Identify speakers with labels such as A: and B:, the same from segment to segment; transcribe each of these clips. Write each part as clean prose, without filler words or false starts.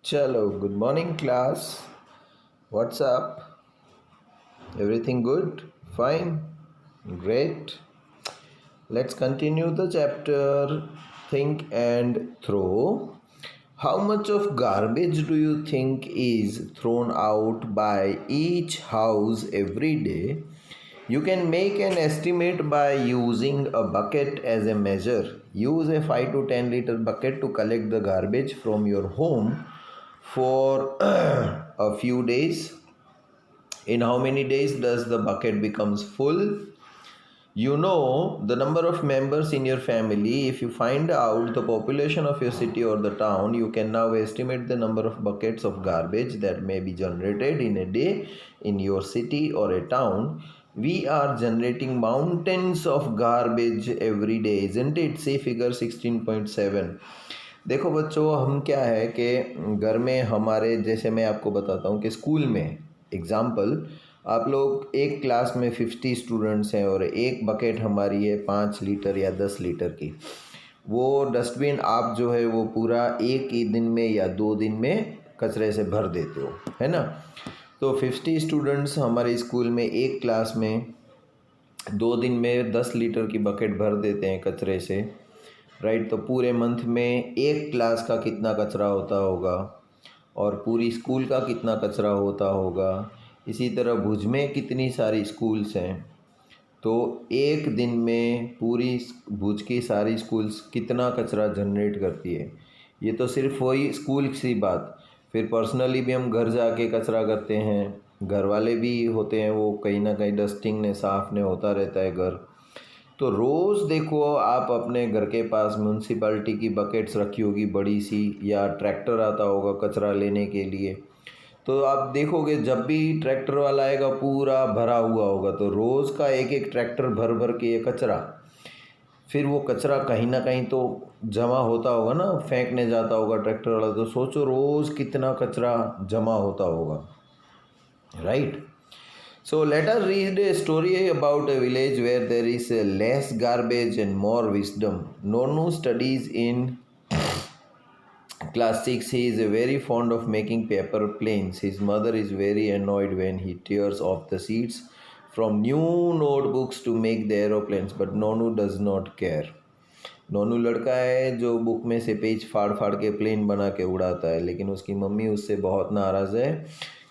A: Chalo, good morning, class. What's up? Everything good? Fine? Great. Let's continue the chapter Think and Throw. How much of garbage do you think is thrown out by each house every day? You can make an estimate by using a bucket as a measure. Use a 5 to 10 liter bucket to collect the garbage from your home for a few days. In how many days does the bucket becomes full? You know the number of members in your family. If you find out the population of your city or the town, you can now estimate the number of buckets of garbage that may be generated in a day in your city or a town. We are generating mountains of garbage every day, isn't it? See figure 16.7. देखो बच्चों, हम क्या है कि घर में हमारे, जैसे मैं आपको बताता हूँ कि स्कूल में एग्ज़ाम्पल, आप लोग एक क्लास में 50 स्टूडेंट्स हैं और एक बकेट हमारी है 5 लीटर या 10 लीटर की। वो डस्टबिन आप जो है वो पूरा एक ही दिन में या 2 दिन में कचरे से भर देते हो, है ना। तो 50 स्टूडेंट्स हमारे स्कूल में एक क्लास में 2 दिन में 10 लीटर की बकेट भर देते हैं कचरे से, राइट। तो पूरे मंथ में एक क्लास का कितना कचरा होता होगा और पूरी स्कूल का कितना कचरा होता होगा। इसी तरह भुज में कितनी सारी स्कूल्स हैं, तो एक दिन में पूरी भुज की सारी स्कूल्स कितना कचरा जनरेट करती है। ये तो सिर्फ वही स्कूल की बात। फिर पर्सनली भी हम घर जाके कचरा करते हैं, घर वाले भी होते हैं, वो कहीं ना कहीं डस्टिंग ने साफ ने होता रहता है घर। तो रोज़ देखो आप अपने घर के पास म्यूनसिपैलिटी की बकेट्स रखी होगी बड़ी सी, या ट्रैक्टर आता होगा कचरा लेने के लिए। तो आप देखोगे जब भी ट्रैक्टर वाला आएगा पूरा भरा हुआ होगा, तो रोज़ का एक एक ट्रैक्टर भर भर के ये कचरा, फिर वो कचरा कहीं ना कहीं तो जमा होता होगा ना, फेंकने जाता होगा ट्रैक्टर वाला। तो सोचो रोज़ कितना कचरा जमा होता होगा, right. So let us read a story about a village where there is less garbage and more wisdom. Nonu studies in class 6. He is very fond of making paper planes. His mother is very annoyed when he tears off the seats from new notebooks to make the aeroplanes, but Nonu does not care. नोनू लड़का है जो book में से page फाड़ फाड़ के plane बना के उड़ाता है, लेकिन उसकी मम्मी उससे बहुत नाराज़ है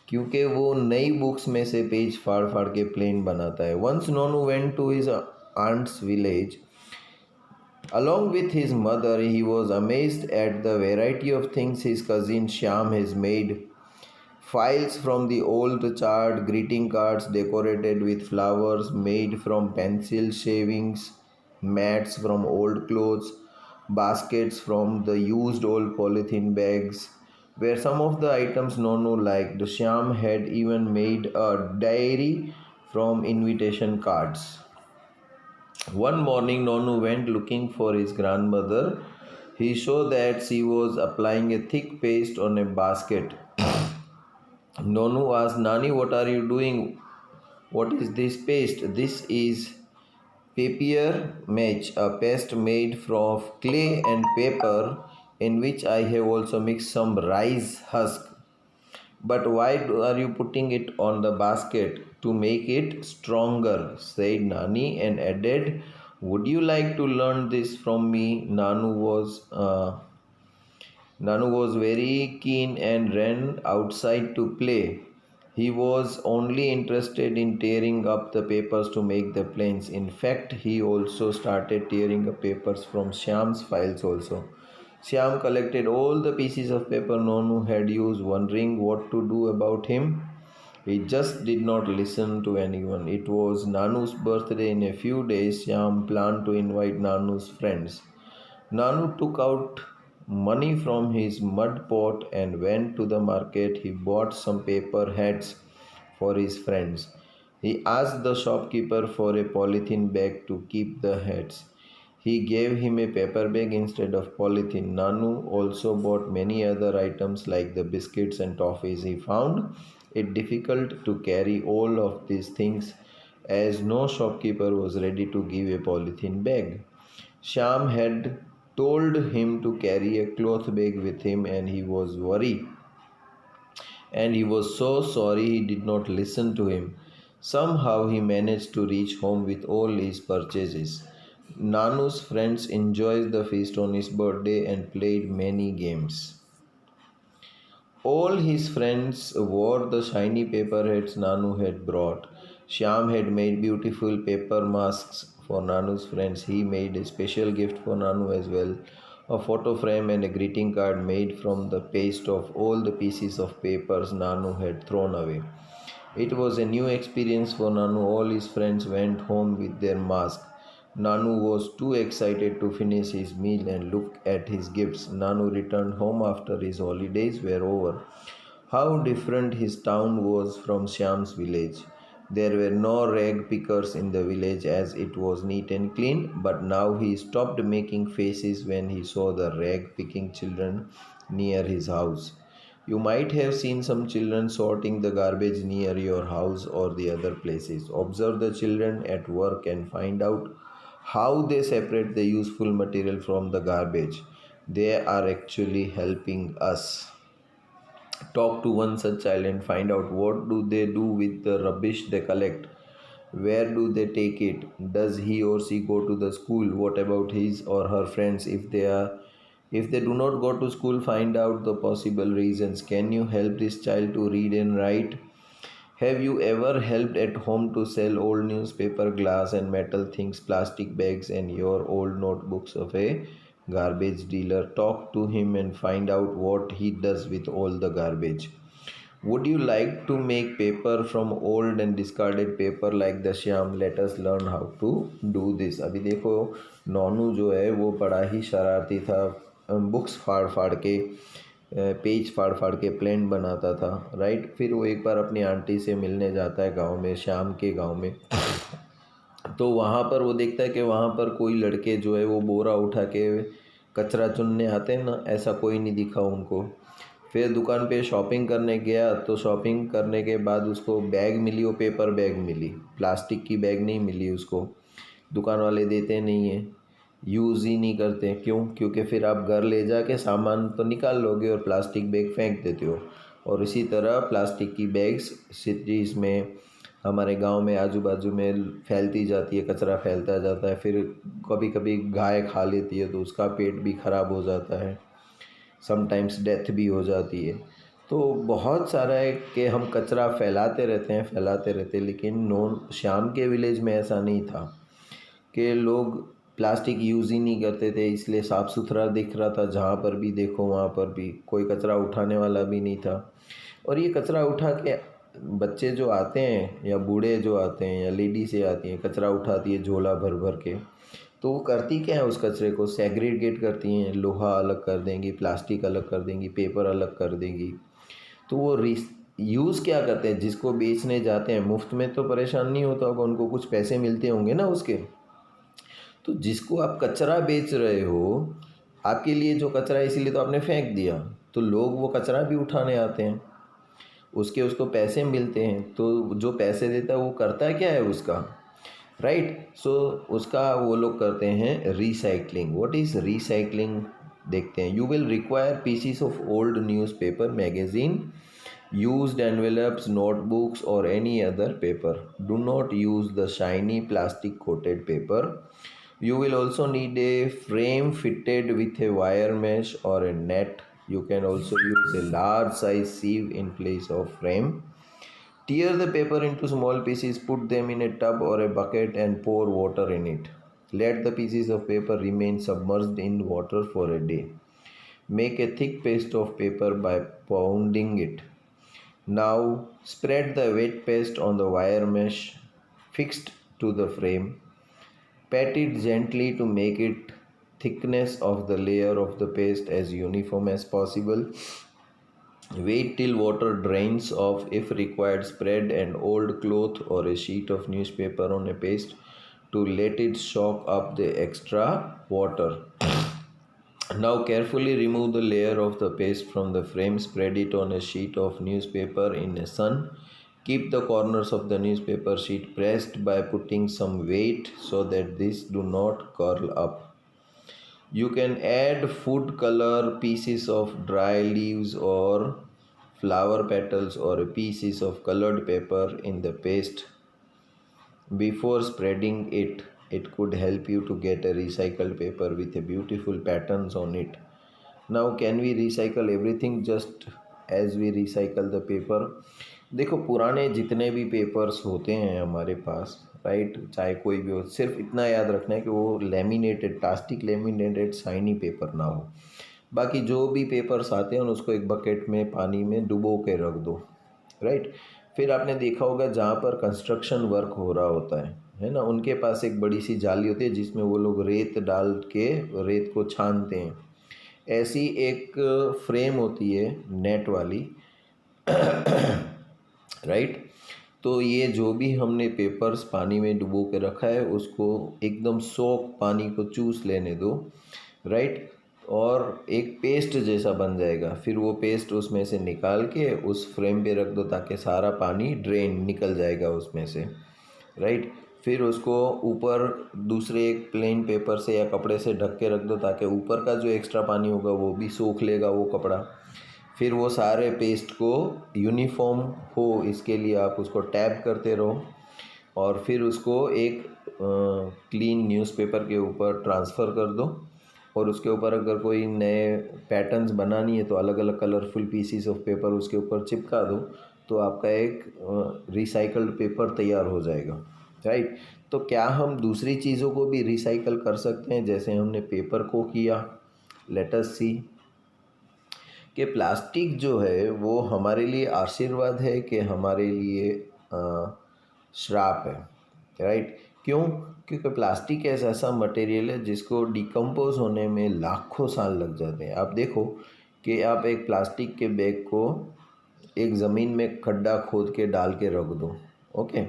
A: क्योंकि वो नई बुक्स में से पेज फाड़ फाड़ के प्लेन बनाता है। Once Nonu went to his aunt's village along with his mother. He was amazed at the variety of things his cousin Shyam has made. Files from the old chart, greeting cards decorated with flowers made from pencil shavings, mats from old clothes, baskets from the used old polythene bags were some of the items Nonu liked. Shyam had even made a diary from invitation cards. One morning, Nonu went looking for his grandmother. He saw that she was applying a thick paste on a basket. Nonu asked, Nani, what are you doing? What is this paste? This is papier mâche, a paste made from clay and paper, in which I have also mixed some rice husk. But why are you putting it on the basket? To make it stronger, said Nani, and added, would you like to learn this from me? Nanu was very keen and ran outside to play. He was only interested in tearing up the papers to make the planes. In fact, he also started tearing up papers from Shyam's files also. Shyam collected all the pieces of paper Nonu had used, wondering what to do about him. He just did not listen to anyone. It was Nanu's birthday in a few days. Shyam planned to invite Nanu's friends. Nanu took out money from his mud pot and went to the market. He bought some paper hats for his friends. He asked the shopkeeper for a polythene bag to keep the hats. He gave him a paper bag instead of polythene. Nanu also bought many other items like the biscuits and toffees. He found it difficult to carry all of these things as no shopkeeper was ready to give a polythene bag. Sham had told him to carry a cloth bag with him and he was worried. and he was so sorry he did not listen to him. Somehow he managed to reach home with all his purchases. Nanu's friends enjoyed the feast on his birthday and played many games. All his friends wore the shiny paper hats Nanu had brought. Shyam had made beautiful paper masks for Nanu's friends. He made a special gift for Nanu as well, a photo frame and a greeting card made from the paste of all the pieces of papers Nanu had thrown away. It was a new experience for Nanu. All his friends went home with their mask. Nanu was too excited to finish his meal and look at his gifts. Nanu returned home after his holidays were over. How different his town was from Shyam's village. There were no rag pickers in the village as it was neat and clean, but now he stopped making faces when he saw the rag picking children near his house. You might have seen some children sorting the garbage near your house or the other places. Observe the children at work and find out how they separate the useful material from the garbage. They are actually helping us. Talk to one such child and find out what do they do with the rubbish they collect. Where do they take it? Does he or she go to the school? What about his or her friends if they do not go to school? Find out the possible reasons. Can you help this child to read and write? Have you ever helped at home to sell old newspaper, glass and metal things, plastic bags and your old notebooks of a garbage dealer? Talk to him and find out what he does with all the garbage. Would you like to make paper from old and discarded paper like the Shyam? Let us learn how to do this. अभी देखो नोनू जो है वो बड़ा ही शरारती था, books फाड़ फाड़ के पेज फाड़ फाड़ के प्लेन बनाता था, राइट। फिर वो एक बार अपनी आंटी से मिलने जाता है गांव में, श्याम के गांव में। तो वहाँ पर वो देखता है कि वहाँ पर कोई लड़के जो है वो बोरा उठा के कचरा चुनने आते हैं ना, ऐसा कोई नहीं दिखा उनको। फिर दुकान पे शॉपिंग करने गया तो शॉपिंग करने के बाद उसको बैग मिली, वो पेपर बैग मिली, प्लास्टिक की बैग नहीं मिली उसको। दुकान वाले देते नहीं हैं, यूज़ ही नहीं करते। क्यों? क्योंकि फिर आप घर ले जाके सामान तो निकाल लोगे और प्लास्टिक बैग फेंक देते हो। और इसी तरह प्लास्टिक की बैग्स सिटीज़ में, हमारे गांव में आजू बाजू में फैलती जाती है, कचरा फैलता जाता है। फिर कभी कभी गाय खा लेती है तो उसका पेट भी ख़राब हो जाता है, समटाइम्स डेथ भी हो जाती है। तो बहुत सारा है कि हम कचरा फैलाते रहते हैं, लेकिन श्याम के विलेज में ऐसा नहीं था कि लोग प्लास्टिक यूज़ ही नहीं करते थे, इसलिए साफ़ सुथरा दिख रहा था। जहाँ पर भी देखो वहाँ पर भी कोई कचरा उठाने वाला भी नहीं था। और ये कचरा उठा के बच्चे जो आते हैं या बूढ़े जो आते हैं या लेडी से आती हैं, कचरा उठाती है झोला भर भर के, तो वो करती क्या है, उस कचरे को सेग्रीगेट करती हैं। लोहा अलग कर देंगी, प्लास्टिक अलग कर देंगी, पेपर अलग कर देंगी। तो वो यूज़ क्या करते हैं, जिसको बेचने जाते हैं मुफ्त में तो परेशान नहीं होता होगा, उनको कुछ पैसे मिलते होंगे ना उसके। तो जिसको आप कचरा बेच रहे हो, आपके लिए जो कचरा है इसीलिए तो आपने फेंक दिया, तो लोग वो कचरा भी उठाने आते हैं, उसको पैसे मिलते हैं। तो जो पैसे देता है वो करता है क्या है उसका, राइट। सो उसका वो लोग करते हैं रिसाइकलिंग। व्हाट इज़ रिसाइकलिंग देखते हैं। You will require pieces of old newspaper, magazine, used envelopes, notebooks or any other paper. Do not use the shiny plastic coated paper. You will also need a frame fitted with a wire mesh or a net. You can also use a large size sieve in place of frame. Tear the paper into small pieces, put them in a tub or a bucket and pour water in it. Let the pieces of paper remain submerged in water for a day. Make a thick paste of paper by pounding it. Now spread the wet paste on the wire mesh fixed to the frame. Pat it gently to make it thickness of the layer of the paste as uniform as possible. Wait till water drains off. If required, spread an old cloth or a sheet of newspaper on a paste to let it soak up the extra water. Now carefully remove the layer of the paste from the frame. Spread it on a sheet of newspaper in the sun. Keep the corners of the newspaper sheet pressed by putting some weight so that these do not curl up. You can add food color, pieces of dry leaves or flower petals or pieces of colored paper in the paste before spreading it. It could help you to get a recycled paper with a beautiful patterns on it. Now can we recycle everything just as we recycle the paper? देखो, पुराने जितने भी papers होते हैं हमारे पास, right, चाहे कोई भी हो, सिर्फ इतना याद रखना है कि वो laminated, plastic laminated shiny paper ना हो। बाकी जो भी पेपर्स आते हैं उसको एक बकेट में पानी में डुबो के रख दो, राइट। फिर आपने देखा होगा जहाँ पर कंस्ट्रक्शन वर्क हो रहा होता है ना, उनके पास एक बड़ी सी जाली होती है जिसमें वो लोग रेत डाल के रेत को छानते हैं। ऐसी एक फ्रेम होती है नेट वाली, राइट। तो ये जो भी हमने पेपर्स पानी में डुबो के रखा है उसको एकदम सोख पानी को चूस लेने दो, राइट, और एक पेस्ट जैसा बन जाएगा। फिर वो पेस्ट उसमें से निकाल के उस फ्रेम पे रख दो ताकि सारा पानी ड्रेन निकल जाएगा उसमें से, राइट। फिर उसको ऊपर दूसरे एक प्लेन पेपर से या कपड़े से ढक के रख दो ताकि ऊपर का जो एक्स्ट्रा पानी होगा वो भी सोख लेगा वो कपड़ा। फिर वो सारे पेस्ट को यूनिफॉर्म हो इसके लिए आप उसको टैप करते रहो और फिर उसको एक क्लीन न्यूज़पेपर के ऊपर ट्रांसफ़र कर दो और उसके ऊपर अगर कोई नए पैटर्न्स बनानी है तो अलग अलग कलरफुल पीसीस ऑफ पेपर उसके ऊपर चिपका दो, तो आपका एक रिसाइकल्ड पेपर तैयार हो जाएगा, राइट। तो क्या हम दूसरी चीज़ों को भी रिसाइकल कर सकते हैं जैसे हमने पेपर को किया? लेट अस सी कि प्लास्टिक जो है वो हमारे लिए आशीर्वाद है कि हमारे लिए श्राप है, राइट। क्यों? क्योंकि प्लास्टिक एक ऐसा मटेरियल है जिसको डिकम्पोज होने में लाखों साल लग जाते हैं। आप देखो कि आप एक प्लास्टिक के बैग को एक ज़मीन में खड्डा खोद के डाल के रख दो, ओके,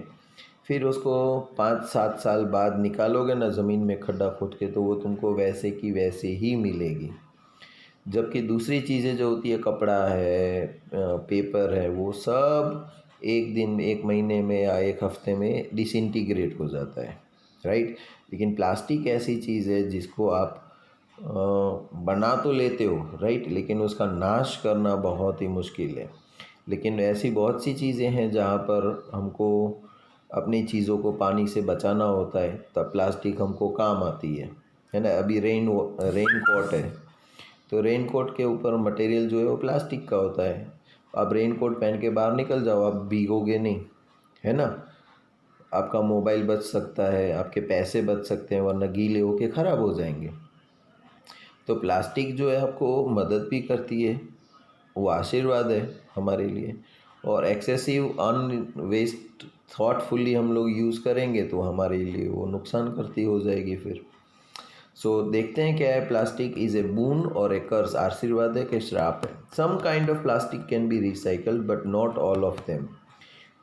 A: फिर उसको 5-7 साल बाद निकालोगे ना ज़मीन में खड्डा खोद के, तो वो तुमको वैसे की वैसे ही मिलेगी। जबकि दूसरी चीज़ें जो होती है, कपड़ा है, पेपर है, वो सब एक दिन, एक महीने में या एक हफ्ते में डिसइंटीग्रेट हो जाता है, राइट। लेकिन प्लास्टिक ऐसी चीज़ है जिसको आप बना तो लेते हो, राइट, लेकिन उसका नाश करना बहुत ही मुश्किल है। लेकिन ऐसी बहुत सी चीज़ें हैं जहाँ पर हमको अपनी चीज़ों को पानी से बचाना होता है, तब प्लास्टिक हमको काम आती है ना। अभी रेन कोट है, तो रेन कोट के ऊपर मटेरियल जो है वो प्लास्टिक का होता है। आप रेन कोट पहन के बाहर निकल जाओ, आप भीगोगे नहीं, है ना। आपका मोबाइल बच सकता है, आपके पैसे बच सकते हैं, वरना गीले होके ख़राब हो जाएंगे। तो प्लास्टिक जो है आपको मदद भी करती है, वो आशीर्वाद है हमारे लिए। और एक्सेसिव वेस्ट थॉटफुली हम लोग यूज़ करेंगे तो हमारे लिए वो नुकसान करती हो जाएगी फिर। सो देखते हैं क्या है, प्लास्टिक इज़ ए बून और ए कर्स, आशीर्वाद है कि श्राप है। Some kind of plastic can be recycled but not all of them.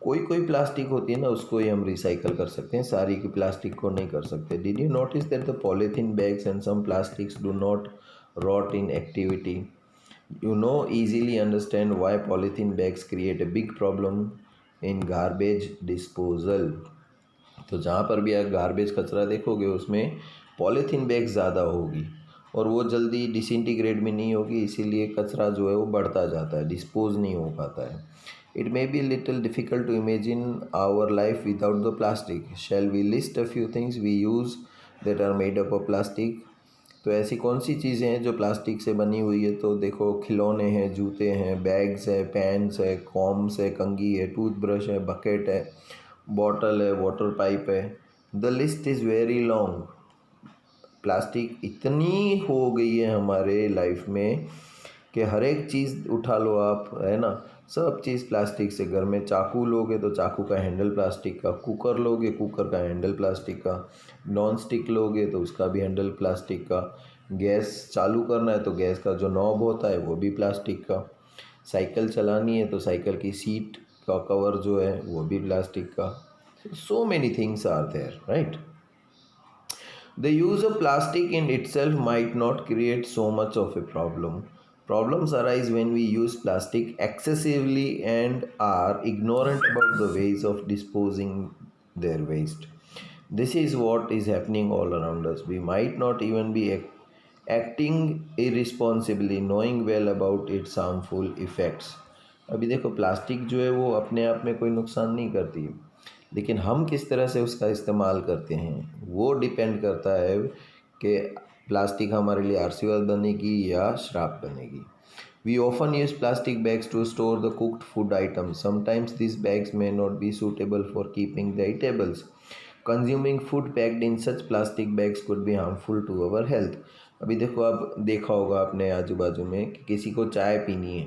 A: कोई प्लास्टिक होती है ना उसको ही हम रिसाइकल कर सकते हैं, सारी की प्लास्टिक को नहीं कर सकते। Did you notice that the polythene bags and some plastics do not rot in activity? You know, easily understand why polythene bags create a big problem in garbage disposal. तो जहाँ पर भी आप गार्बेज कचरा देखोगे उसमें पॉलीथीन बैग ज़्यादा होगी और वो जल्दी डिसइंटीग्रेट भी नहीं होगी, इसीलिए कचरा जो है वो बढ़ता जाता है, डिस्पोज नहीं हो पाता है। It may be little difficult to imagine our life without the plastic. Shall we list a few things we use that are made up of plastic? तो ऐसी कौन सी चीज़ें हैं जो प्लास्टिक से बनी हुई है? तो देखो, खिलौने हैं, जूते हैं, बैग्स है, पेन्स है, कॉम्स है, कंघी है, टूथब्रश है, बकेट है, बॉटल है, वाटर पाइप है। The list is very long. Plastic इतनी हो गई है हमारे लाइफ में कि हर एक चीज़ उठा लो आप, है ना, सब चीज़ प्लास्टिक से। घर में चाकू लोगे तो चाकू का हैंडल प्लास्टिक का, कुकर लोगे कुकर का हैंडल प्लास्टिक का, नॉन स्टिक लोगे तो उसका भी हैंडल प्लास्टिक का, गैस चालू करना है तो गैस का जो नॉब होता है वो भी प्लास्टिक का, साइकिल चलानी है तो साइकिल की सीट का कवर जो है वो भी प्लास्टिक का। So many things are there, right. The use of plastic in itself might not create so much of a problem. Problems arise when we use plastic excessively and are ignorant about the ways of disposing their waste. This is what is happening all around us. We might not even be acting irresponsibly, knowing well about its harmful effects. अभी देखो plastic जो है वो अपने आप में कोई नुकसान नहीं करती है, लेकिन हम किस तरह से उसका इस्तेमाल करते हैं वो डिपेंड करता है कि प्लास्टिक हमारे लिए आशीर्वाद बनेगी या श्राप बनेगी। We often use plastic bags to store the cooked food items. Sometimes these bags may not be suitable for keeping the eatables. Consuming food packed in such plastic bags could be harmful to our health. अभी देखो, आप देखा होगा अपने आजू बाजू में कि किसी को चाय पीनी है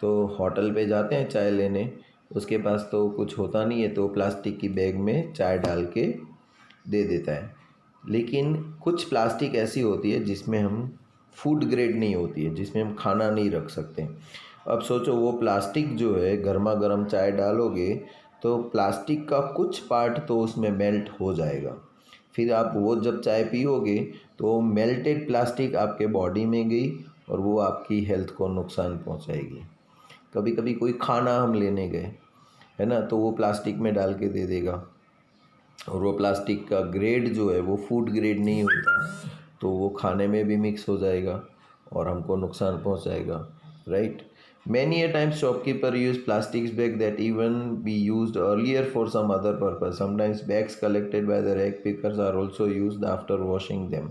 A: तो होटल पे जाते हैं चाय लेने, उसके पास तो कुछ होता नहीं है तो प्लास्टिक की बैग में चाय डाल के दे देता है। लेकिन कुछ प्लास्टिक ऐसी होती है जिसमें हम फूड ग्रेड नहीं होती है, जिसमें हम खाना नहीं रख सकते। अब सोचो वो प्लास्टिक जो है, गर्मा गर्म चाय डालोगे तो प्लास्टिक का कुछ पार्ट तो उसमें मेल्ट हो जाएगा, फिर आप वो जब चाय पियोगे तो मेल्टेड प्लास्टिक आपके बॉडी में गई और वो आपकी हेल्थ को नुकसान पहुंचाएगी। कभी कभी कोई खाना हम लेने गए, है ना, तो वो प्लास्टिक में डाल के दे देगा और वो प्लास्टिक का ग्रेड जो है वो फूड ग्रेड नहीं होता, तो वो खाने में भी मिक्स हो जाएगा और हमको नुकसान पहुंचाएगा, right. Many a times shopkeeper use plastics bag that even be used earlier for some other purpose. Sometimes bags collected by the rag pickers are also used after washing them.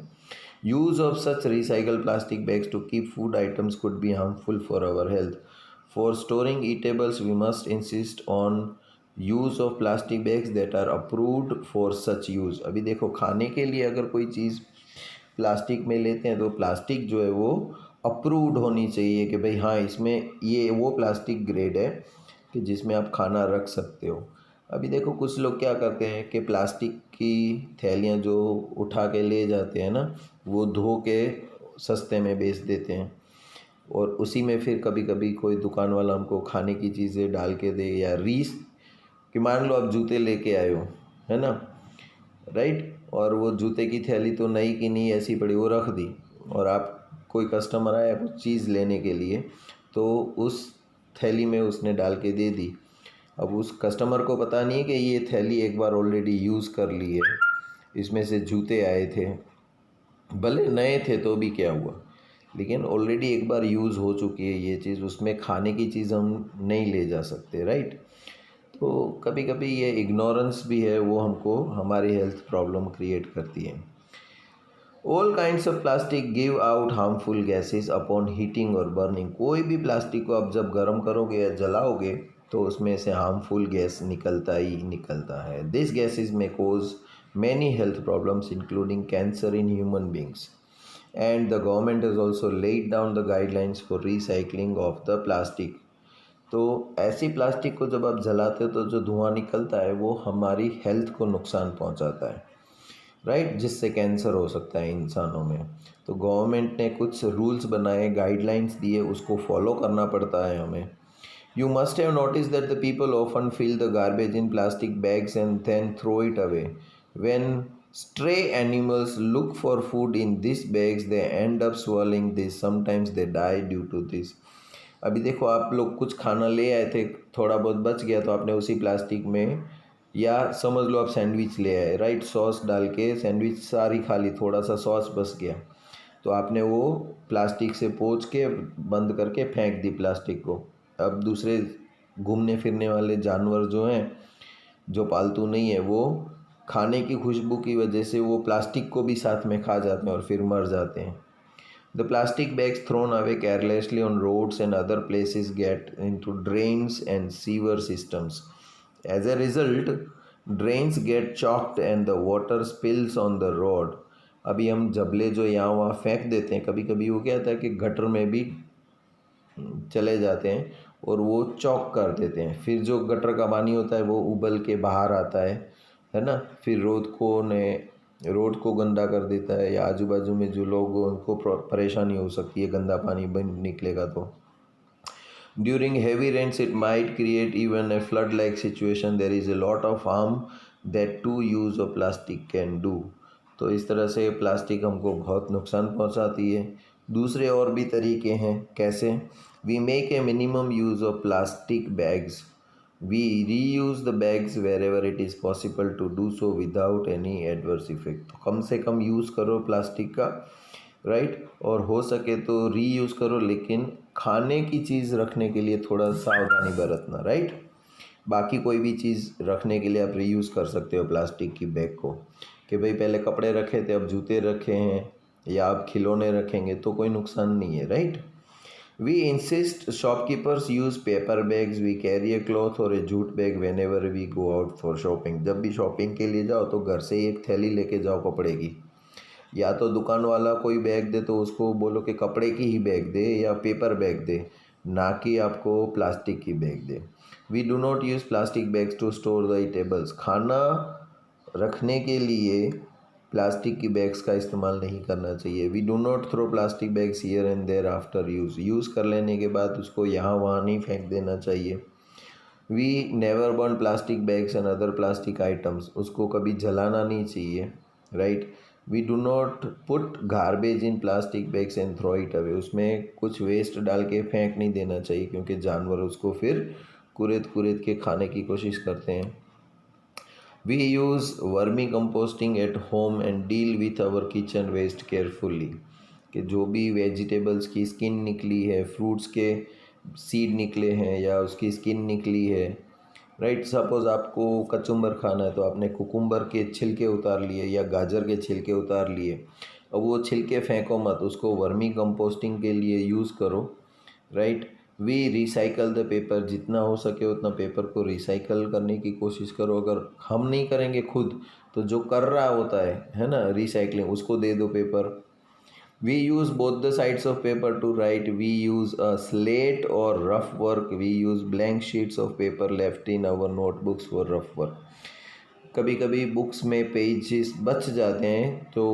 A: Use of such recycled plastic bags to keep food items could be harmful for our health. For storing eatables, we must insist on use of plastic bags that are approved for such use. अभी देखो खाने के लिए अगर कोई चीज़ plastic में लेते हैं तो प्लास्टिक जो है वो अप्रूव्ड होनी चाहिए कि भाई हाँ इसमें ये वो प्लास्टिक ग्रेड है कि जिसमें आप खाना रख सकते हो। अभी देखो कुछ लोग क्या करते हैं कि प्लास्टिक की थैलियाँ जो उठा के ले जाते हैं ना, वो धो के सस्ते में बेच देते हैं और उसी में फिर कभी कभी कोई दुकान वाला हमको खाने की चीज़ें डाल के दे, या रीस कि मान लो आप जूते लेके आए हो, है ना, राइट, और वो जूते की थैली तो नई की नहीं ऐसी पड़ी, वो रख दी, और आप कोई कस्टमर आया कुछ चीज़ लेने के लिए तो उस थैली में उसने डाल के दे दी। अब उस कस्टमर को पता नहीं है कि ये थैली एक बार ऑलरेडी यूज़ कर ली है, इसमें से जूते आए थे, भले नए थे तो भी क्या हुआ, लेकिन ऑलरेडी एक बार यूज़ हो चुकी है ये चीज़, उसमें खाने की चीज़ हम नहीं ले जा सकते, राइट। तो कभी कभी ये इग्नोरेंस भी है, वो हमको हमारी हेल्थ प्रॉब्लम क्रिएट करती है। All kinds of plastic give out harmful gases upon heating और बर्निंग। कोई भी प्लास्टिक को आप जब गर्म करोगे या जलाओगे तो उसमें से हार्मफुल गैस निकलता ही निकलता है। This gases may cause many health problems including cancer in human beings, and the government has also laid down the guidelines for recycling of the plastic। तो ऐसी प्लास्टिक को जब आप जलाते हो तो जो धुआं निकलता है वो हमारी हेल्थ को नुकसान पहुंचाता है, राइट, जिससे कैंसर हो सकता है इंसानों में। तो गवर्नमेंट ने कुछ रूल्स बनाए, गाइडलाइंस दिए, उसको फॉलो करना पड़ता है हमें। You must have notice that the people often fill the garbage in plastic bags and then throw it away. When stray animals look for food in these bags, they end up swallowing this. Sometimes they die due to this। अभी देखो आप लोग कुछ खाना ले आए थे, थोड़ा बहुत बच गया तो आपने उसी प्लास्टिक में, या समझ लो आप सैंडविच ले आए, राइट, सॉस डाल के सैंडविच सारी खा ली, थोड़ा सा सॉस बच गया तो आपने वो प्लास्टिक से पोंछ के बंद करके फेंक दी प्लास्टिक को। अब दूसरे घूमने फिरने वाले जानवर जो हैं, जो पालतू नहीं है, वो खाने की खुशबू की वजह से वो प्लास्टिक को भी साथ में खा जाते हैं और फिर मर जाते हैं। The plastic bags thrown away carelessly on roads and other places get into drains and sewer systems. As a result, drains get choked and the water spills on the road। अभी हम जबले जो यहाँ वहाँ फेंक देते हैं, कभी कभी वो क्या होता है कि गटर में भी चले जाते हैं और वो चौक कर देते हैं, फिर जो गटर का पानी होता है वो उबल के बाहर आता है ना, फिर रोड को गंदा कर देता है, या आजू बाजू में जो लोग उनको परेशानी हो सकती है, गंदा पानी बन निकलेगा तो। During heavy rains it might create even a flood like situation. There is a lot of harm that to use of plastic can do. तो इस तरह से प्लास्टिक हमको बहुत नुकसान पहुंचाती है। दूसरे और भी तरीके हैं, कैसे? We make a minimum use of plastic bags. We reuse the bags wherever it is possible to do so without any adverse effect। तो कम से कम यूज़ करो प्लास्टिक का, राइट। और हो सके तो रीयूज़ करो, लेकिन खाने की चीज़ रखने के लिए थोड़ा सावधानी बरतना, राइट। बाकी कोई भी चीज़ रखने के लिए आप रीयूज़ कर सकते हो प्लास्टिक की बैग को, कि भाई पहले कपड़े रखे थे अब जूते रखे हैं, या आप खिलौने रखेंगे तो कोई नुकसान नहीं है, right. We insist shopkeepers use paper bags, we carry a cloth or a jute bag whenever we go out for shopping. जब भी शॉपिंग के लिए जाओ तो घर से ही एक थैली लेके जाओ कपड़े की, या तो दुकान वाला कोई बैग दे तो उसको बोलो कि कपड़े की ही बैग दे या पेपर बैग दे, ना कि आपको प्लास्टिक की बैग दे। We do not use plastic bags to store the eatables. खाना रखने के लिए प्लास्टिक की बैग्स का इस्तेमाल नहीं करना चाहिए। We do not throw plastic bags here and there after use कर लेने के बाद उसको यहाँ वहाँ नहीं फेंक देना चाहिए। We never burn plastic bags and other plastic items. उसको कभी जलाना नहीं चाहिए, right. We do not put garbage in plastic bags and throw it away. उसमें कुछ वेस्ट डाल के फेंक नहीं देना चाहिए, क्योंकि जानवर उसको फिर कुरेद कुरेद के खाने की कोशिश करते हैं। We use vermi composting at home and deal with our kitchen waste carefully. कि जो भी वेजिटेबल्स की स्किन निकली है, फ्रूट्स के सीड निकले हैं या उसकी स्किन निकली है, राइट। सपोज़ आपको कचुम्बर खाना है तो आपने कुकुम्बर के छिलके उतार लिए या गाजर के छिलके उतार लिए, अब वो छिलके फेंको मत, उसको वर्मी कंपोस्टिंग के लिए यूज़ करो, right. We recycle the paper. जितना हो सके उतना पेपर को रिसाइकल करने की कोशिश करो। अगर हम नहीं करेंगे खुद तो जो कर रहा होता है ना रिसाइकलिंग, उसको दे दो paper. We use both the sides of paper to write. We use a slate or rough work. We use blank sheets of paper left in our notebooks for rough work. कभी कभी books में pages बच जाते हैं तो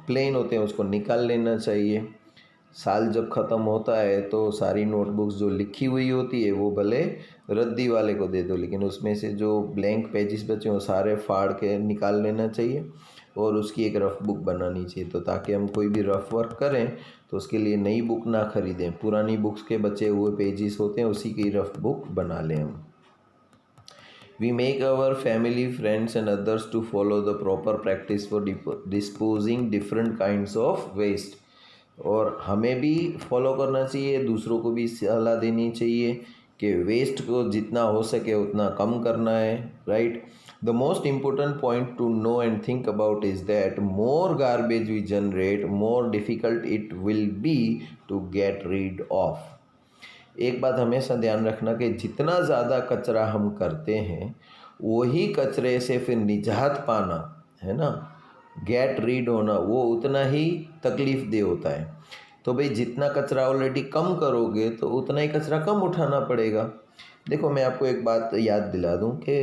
A: plane होते हैं, उसको निकाल लेना चाहिए। साल जब ख़त्म होता है तो सारी नोटबुक्स जो लिखी हुई होती है वो भले रद्दी वाले को दे दो, लेकिन उसमें से जो ब्लैंक पेजेस बचे हैं वो सारे फाड़ के निकाल लेना चाहिए और उसकी एक रफ़ बुक बनानी चाहिए। तो ताकि हम कोई भी रफ़ वर्क करें तो उसके लिए नई बुक ना ख़रीदें, पुरानी बुक्स के बचे हुए पेजेस होते हैं उसी की रफ़ बुक बना लें हम। We make our family, friends and others to follow the proper practice for disposing different kinds of waste. और हमें भी फॉलो करना चाहिए, दूसरों को भी सलाह देनी चाहिए कि वेस्ट को जितना हो सके उतना कम करना है, right. The most important point to know and think about is that more garbage we generate more difficult it will be to get rid of. एक बात हमेशा ध्यान रखना कि जितना ज़्यादा कचरा हम करते हैं वही कचरे से फिर निजात पाना है ना, गेट रीड होना, वो उतना ही तकलीफ़ दे होता है। तो भाई जितना कचरा ऑलरेडी कम करोगे तो उतना ही कचरा कम उठाना पड़ेगा। देखो मैं आपको एक बात याद दिला दूं कि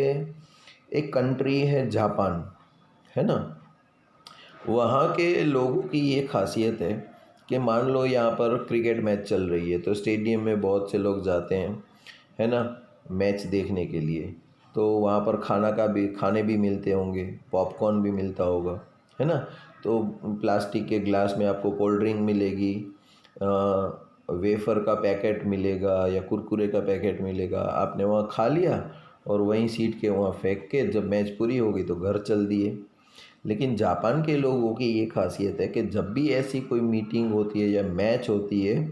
A: एक कंट्री है जापान, है ना। वहाँ के लोगों की ये खासियत है कि मान लो यहाँ पर क्रिकेट मैच चल रही है तो स्टेडियम में बहुत से लोग जाते हैं, है ना, मैच देखने के लिए। तो वहाँ पर खाने भी मिलते होंगे, पॉपकॉर्न भी मिलता होगा, है ना। तो प्लास्टिक के ग्लास में आपको कोल्ड ड्रिंक मिलेगी, वेफ़र का पैकेट मिलेगा या कुरकुरे का पैकेट मिलेगा। आपने वहाँ खा लिया और वहीं सीट के वहाँ फेंक के जब मैच पूरी हो गई तो घर चल दिए। लेकिन जापान के लोगों की ये खासियत है कि जब भी ऐसी कोई मीटिंग होती है या मैच होती है,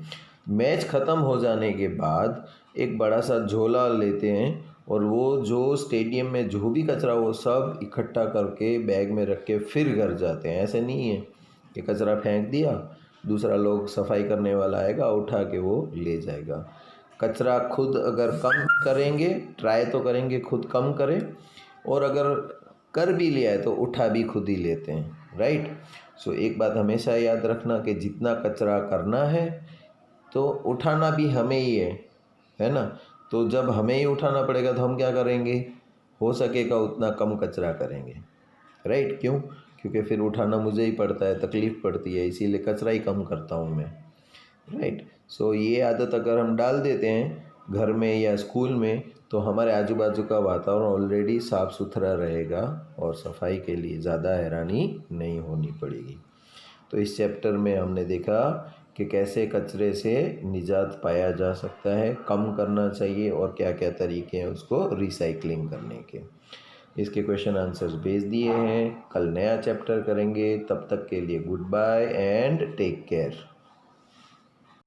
A: मैच ख़त्म हो जाने के बाद एक बड़ा सा झोला लेते हैं और वो जो स्टेडियम में जो भी कचरा वो सब इकट्ठा करके बैग में रख के फिर घर जाते हैं। ऐसे नहीं है कि कचरा फेंक दिया, दूसरा लोग सफाई करने वाला आएगा उठा के वो ले जाएगा। कचरा खुद अगर कम करेंगे, ट्राई तो करेंगे खुद कम करें, और अगर कर भी लिया है तो उठा भी खुद ही लेते हैं, राइट। सो एक बात हमेशा याद रखना कि जितना कचरा करना है तो उठाना भी हमें ही है ना। तो जब हमें ही उठाना पड़ेगा तो हम क्या करेंगे, हो सकेगा उतना कम कचरा करेंगे, राइट। क्यों? क्योंकि फिर उठाना मुझे ही पड़ता है, तकलीफ़ पड़ती है, इसीलिए कचरा ही कम करता हूँ मैं, राइट। सो ये आदत अगर हम डाल देते हैं घर में या स्कूल में तो हमारे आजू बाजू का वातावरण ऑलरेडी साफ़ सुथरा रहेगा और सफाई के लिए ज़्यादा हैरानी नहीं होनी पड़ेगी। तो इस चैप्टर में हमने देखा कि कैसे कचरे से निजात पाया जा सकता है, कम करना चाहिए और क्या क्या तरीके हैं उसको रिसाइकलिंग करने के। इसके क्वेश्चन आंसर्स भेज दिए हैं। कल नया चैप्टर करेंगे, तब तक के लिए goodbye and take care.